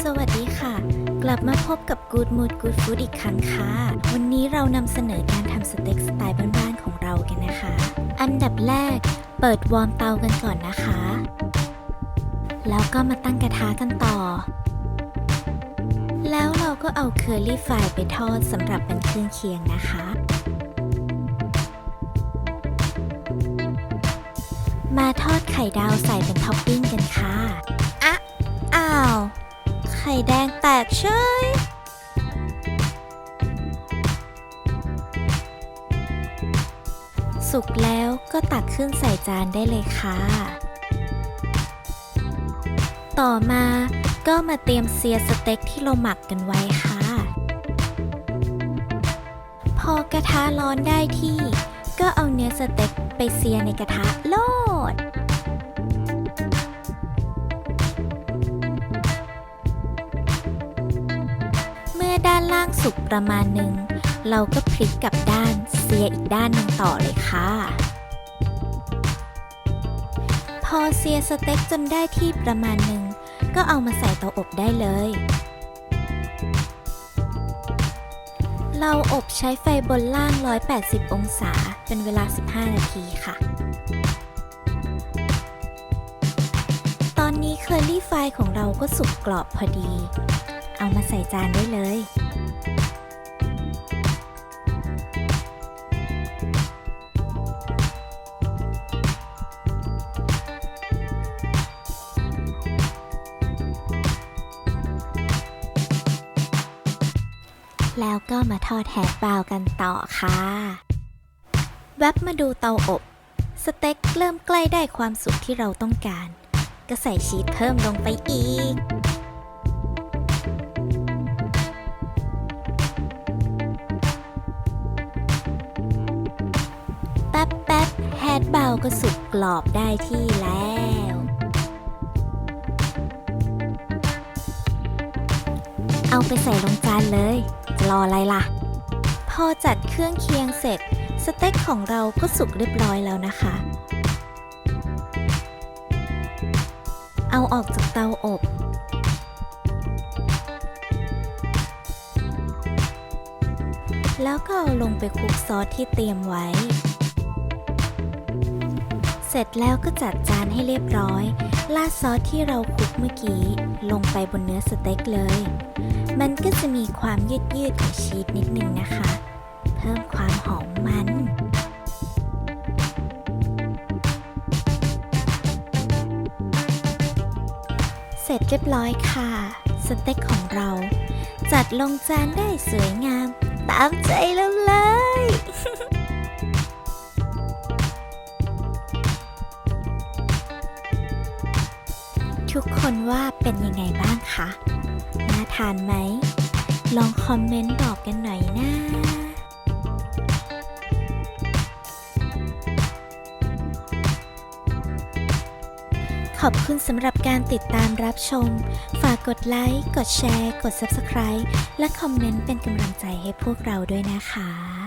สวัสดีค่ะกลับมาพบกับ Good Mood Good Food อีกครั้งค่ะวันนี้เรานำเสนอการทำสเต็กสไตล์บ้านๆของเรากันนะคะอันดับแรกเปิดวอร์มเตากันก่อนนะคะแล้วก็มาตั้งกระทะกันต่อแล้วเราก็เอาเคอรี่ฟรายไปทอดสำหรับเป็นเครื่องเคียงนะคะมาทอดไข่ดาวใส่เป็นท็อปปิ้งกันค่ะอ้าวไข่แดงแตกเฉยสุกแล้วก็ตักขึ้นใส่จานได้เลยค่ะต่อมาก็มาเตรียมเซียสเต็กที่เราหมักกันไว้ค่ะพอกระทะร้อนได้ที่ก็เอาเนื้อสเต็กไปเซียในกระทะโลดเมื่อด้านล่างสุกประมาณหนึ่งเราก็พลิกกลับด้านเซียอีกด้านหนึ่งต่อเลยค่ะพอเซียสเต็กจนได้ที่ประมาณหนึ่งก็เอามาใส่เตาอบได้เลยเราอบใช้ไฟบนล่าง180องศาเป็นเวลา15นาทีค่ะตอนนี้เคอรี่ฟรายของเราก็สุกกรอบพอดีเอามาใส่จานได้เลยแล้วก็มาทอดแฮชบราวน์กันต่อค่ะแวบมาดูเตาอบสเต็กเริ่มใกล้ได้ความสุกที่เราต้องการก็ใส่ชีสเพิ่มลงไปอีกแป๊บแฮชบราวน์ก็สุกกรอบได้ที่แล้วเอาไปใส่ลงจานเลยจะรออะไรล่ะพอจัดเครื่องเคียงเสร็จสเต็กของเราก็สุกเรียบร้อยแล้วนะคะเอาออกจากเตาอบแล้วก็เอาลงไปคลุกซอสที่เตรียมไว้เสร็จแล้วก็จัดจานให้เรียบร้อยราดซอสที่เราคลุกเมื่อกี้ลงไปบนเนื้อสเต็กเลยมันก็จะมีความยืดของชีสนิดนึงนะคะเพิ่มความหอมมันเสร็จเรียบร้อยค่ะสเต็กของเราจัดลงจานได้สวยงามตามใจเราเลย ทุกคนว่าเป็นยังไงบ้างคะน่าทานไหมลองคอมเมนต์บอกกันหน่อยนะขอบคุณสำหรับการติดตามรับชมฝากกดไลค์กดแชร์กด Subscribe และคอมเมนต์เป็นกำลังใจให้พวกเราด้วยนะคะ